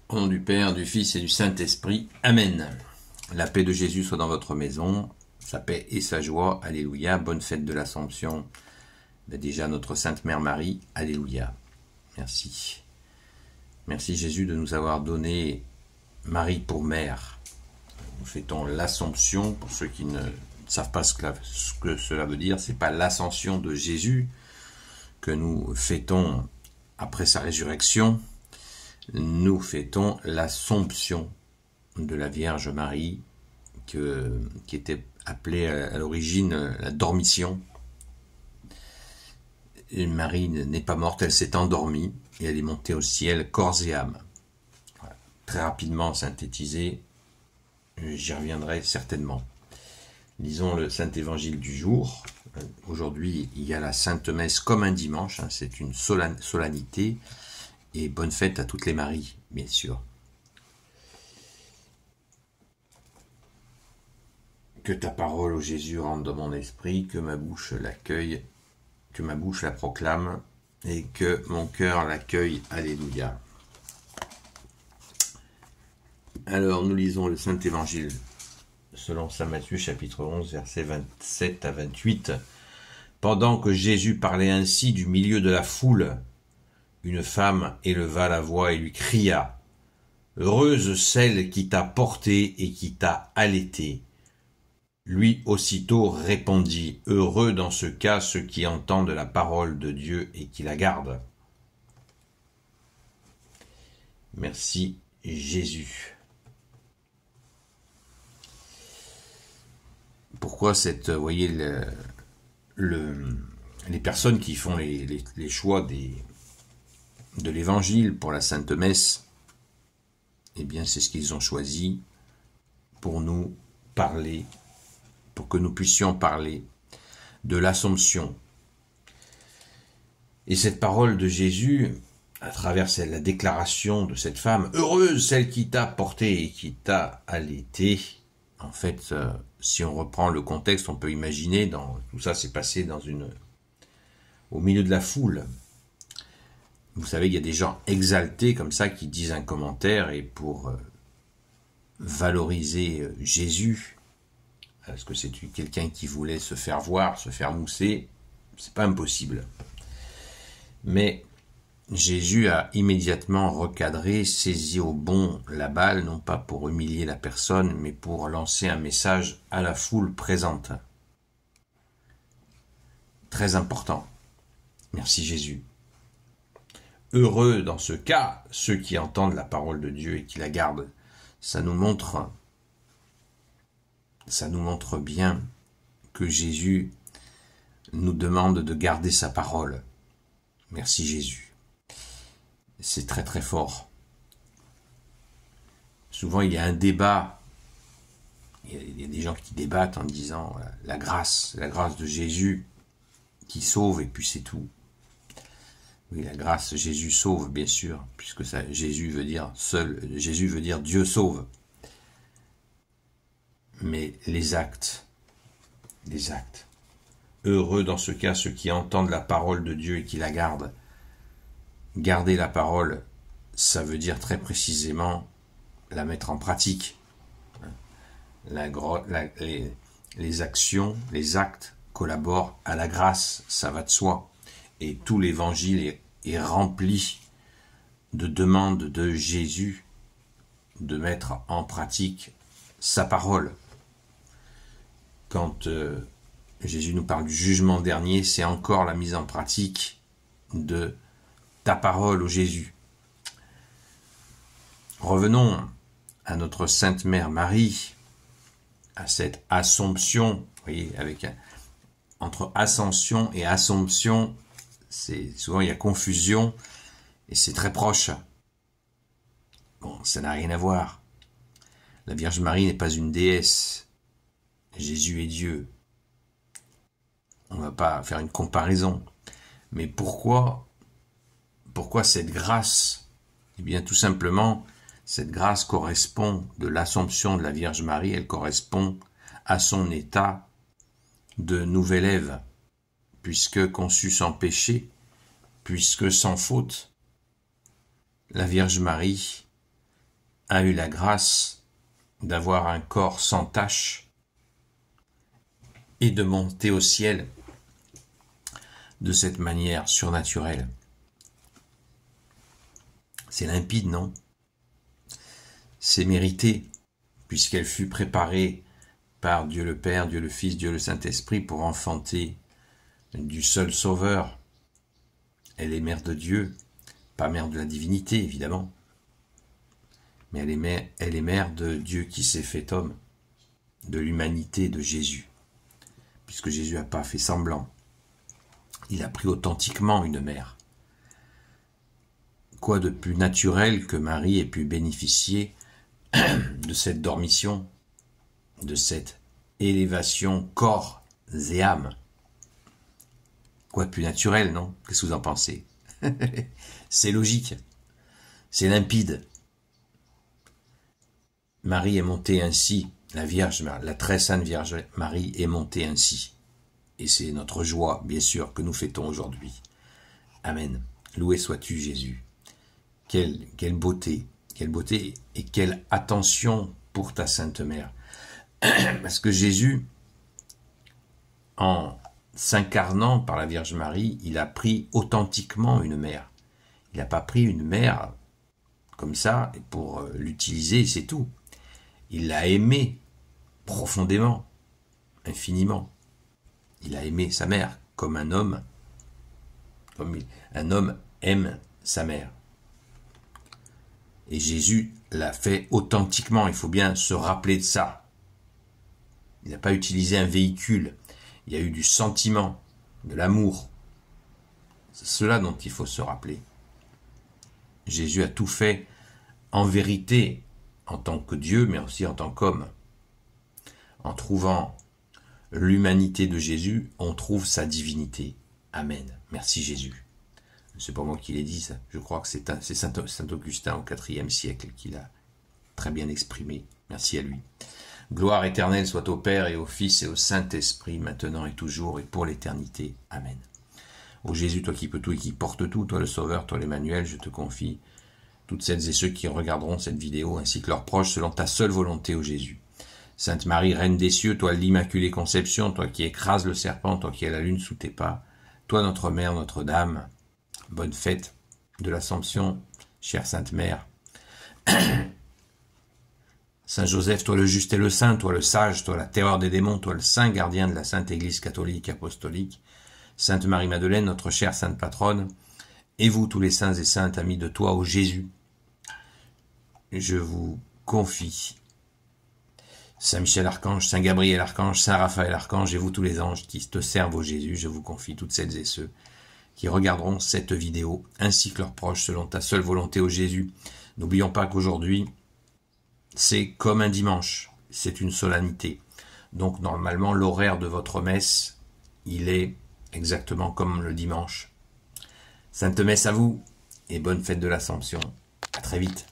Au nom du Père, du Fils et du Saint-Esprit. Amen. La paix de Jésus soit dans votre maison, sa paix et sa joie. Alléluia. Bonne fête de l'Assomption. Déjà notre Sainte Mère Marie. Alléluia. Merci. Merci Jésus de nous avoir donné Marie pour mère. Nous fêtons l'Assomption. Pour ceux qui ne savent pas ce que cela veut dire, c'est pas l'ascension de Jésus que nous fêtons après sa résurrection. Nous fêtons l'Assomption de la Vierge Marie, qui était appelée à l'origine la dormition. Et Marie n'est pas morte, elle s'est endormie et elle est montée au ciel corps et âme. Voilà. Très rapidement synthétisé, j'y reviendrai certainement. Lisons le Saint-Évangile du jour. Aujourd'hui, il y a la Sainte Messe comme un dimanche, c'est une solennité. Et bonne fête à toutes les Maries, bien sûr. Que ta parole, ô Jésus, rentre dans mon esprit, que ma bouche l'accueille, que ma bouche la proclame, et que mon cœur l'accueille. Alléluia. Alors, nous lisons le Saint-Évangile selon saint Matthieu, chapitre 11, versets 27 à 28. Pendant que Jésus parlait ainsi du milieu de la foule, une femme éleva la voix et lui cria « Heureuse celle qui t'a porté et qui t'a allaité !» Lui aussitôt répondit « Heureux dans ce cas ceux qui entendent la parole de Dieu et qui la gardent. » Merci Jésus. Pourquoi vous voyez, les personnes qui font les choix de l'Évangile pour la Sainte Messe, eh bien c'est ce qu'ils ont choisi pour nous parler, pour que nous puissions parler de l'Assomption. Et cette parole de Jésus, à travers la déclaration de cette femme, « Heureuse celle qui t'a porté et qui t'a allaité », en fait, si on reprend le contexte, on peut imaginer, tout ça s'est passé au milieu de la foule. Vous savez, il y a des gens exaltés comme ça qui disent un commentaire et pour valoriser Jésus, parce que c'est quelqu'un qui voulait se faire voir, se faire mousser, c'est pas impossible. Mais Jésus a immédiatement recadré, saisi au bon la balle, non pas pour humilier la personne, mais pour lancer un message à la foule présente. Très important. Merci Jésus. Heureux dans ce cas, ceux qui entendent la parole de Dieu et qui la gardent. Ça nous montre bien que Jésus nous demande de garder sa parole. Merci Jésus. C'est très très fort. Souvent il y a un débat, il y a des gens qui débattent en disant la grâce de Jésus qui sauve et puis c'est tout. Oui, la grâce, Jésus sauve, bien sûr, puisque Jésus veut dire Dieu sauve. Mais les actes. Heureux dans ce cas ceux qui entendent la parole de Dieu et qui la gardent. Garder la parole, ça veut dire très précisément la mettre en pratique. Les actions, les actes collaborent à la grâce, ça va de soi. Et tout l'évangile est rempli de demandes de Jésus de mettre en pratique sa parole. Quand Jésus nous parle du jugement dernier, c'est encore la mise en pratique de ta parole, ô Jésus. Revenons à notre Sainte Mère Marie, à cette Assomption, vous voyez, entre ascension et Assomption, souvent il y a confusion et c'est très proche. Bon, ça n'a rien à voir. La Vierge Marie n'est pas une déesse. Jésus est Dieu. On ne va pas faire une comparaison. Mais pourquoi cette grâce? Eh bien, tout simplement, cette grâce correspond de l'Assomption de la Vierge Marie, elle correspond à son état de nouvelle Ève, puisque conçue sans péché, puisque sans faute, la Vierge Marie a eu la grâce d'avoir un corps sans tache et de monter au ciel de cette manière surnaturelle. C'est limpide, non? C'est mérité, puisqu'elle fut préparée par Dieu le Père, Dieu le Fils, Dieu le Saint-Esprit pour enfanter du seul Sauveur. Elle est mère de Dieu, pas mère de la divinité, évidemment, mais elle est mère de Dieu qui s'est fait homme, de l'humanité de Jésus, puisque Jésus n'a pas fait semblant. Il a pris authentiquement une mère. Quoi de plus naturel que Marie ait pu bénéficier de cette dormition, de cette élévation corps et âme? Quoi de plus naturel, non? Qu'est-ce que vous en pensez? C'est logique, c'est limpide. Marie est montée ainsi, la Vierge, la très sainte Vierge Marie est montée ainsi. Et c'est notre joie, bien sûr, que nous fêtons aujourd'hui. Amen. Loué sois-tu, Jésus. Quelle beauté et quelle attention pour ta Sainte Mère. Parce que Jésus, en s'incarnant par la Vierge Marie, il a pris authentiquement une mère. Il n'a pas pris une mère comme ça pour l'utiliser, c'est tout. Il l'a aimée profondément, infiniment. Il a aimé sa mère comme un homme aime sa mère. Et Jésus l'a fait authentiquement, il faut bien se rappeler de ça. Il n'a pas utilisé un véhicule, il y a eu du sentiment, de l'amour. C'est cela dont il faut se rappeler. Jésus a tout fait en vérité, en tant que Dieu, mais aussi en tant qu'homme. En trouvant l'humanité de Jésus, on trouve sa divinité. Amen. Merci Jésus. C'est pas moi qui l'ai dit, ça. Je crois que c'est saint Augustin au IVe siècle qui l'a très bien exprimé. Merci à lui. Gloire éternelle soit au Père et au Fils et au Saint-Esprit, maintenant et toujours et pour l'éternité. Amen. Ô Jésus, toi qui peux tout et qui portes tout, toi le Sauveur, toi l'Emmanuel, je te confie toutes celles et ceux qui regarderont cette vidéo, ainsi que leurs proches, selon ta seule volonté, ô Jésus. Sainte Marie, Reine des cieux, toi l'Immaculée Conception, toi qui écrases le serpent, toi qui as la lune sous tes pas, toi notre Mère, notre Dame, bonne fête de l'Assomption, chère Sainte Mère. Saint Joseph, toi le juste et le saint, toi le sage, toi la terreur des démons, toi le saint gardien de la Sainte Église catholique apostolique. Sainte Marie-Madeleine, notre chère Sainte Patronne, et vous tous les saints et saintes amis de toi, ô Jésus, je vous confie Saint Michel Archange, Saint Gabriel Archange, Saint Raphaël Archange, et vous tous les anges qui te servent, ô Jésus, je vous confie toutes celles et ceux qui regarderont cette vidéo, ainsi que leurs proches, selon ta seule volonté, ô Jésus. N'oublions pas qu'aujourd'hui, c'est comme un dimanche, c'est une solennité. Donc normalement, l'horaire de votre messe, il est exactement comme le dimanche. Sainte messe à vous, et bonne fête de l'Assomption. À très vite.